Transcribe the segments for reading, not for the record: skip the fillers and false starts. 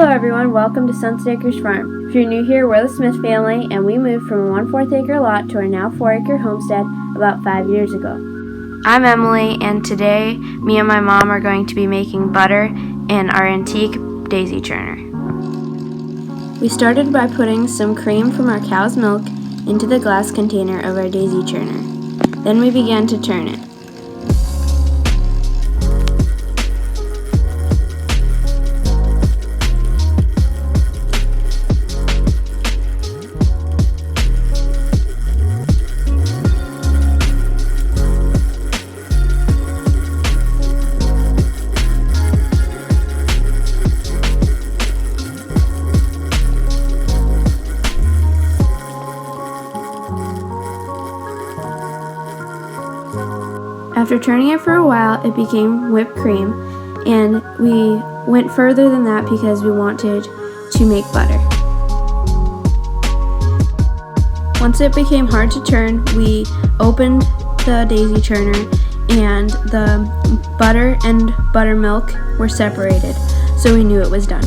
Hello everyone, welcome to Sunset Acres Farm. If you're new here, we're the Smith family and we moved from a 1/4 acre lot to our now 4-acre homestead about 5 years ago. I'm Emily and today me and my mom are going to be making butter in our antique Dazey churner. We started by putting some cream from our cow's milk into the glass container of our Dazey churner. Then we began to churn it. After churning it for a while, it became whipped cream, and we went further than that because we wanted to make butter. Once it became hard to churn, we opened the Dazey churner and the butter and buttermilk were separated, so we knew it was done.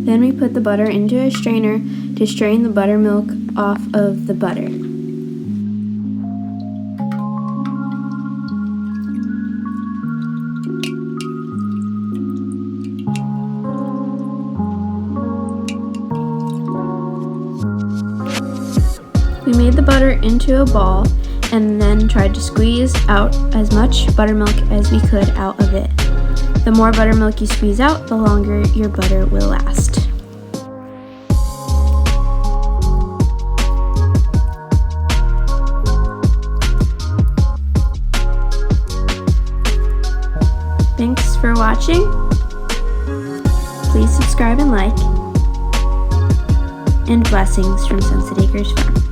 Then we put the butter into a strainer to strain the buttermilk off of the butter. We made the butter into a ball and then tried to squeeze out as much buttermilk as we could out of it. The more buttermilk you squeeze out, the longer your butter will last. Thanks for watching. Please subscribe and like. And blessings from Sunset Acres Farm.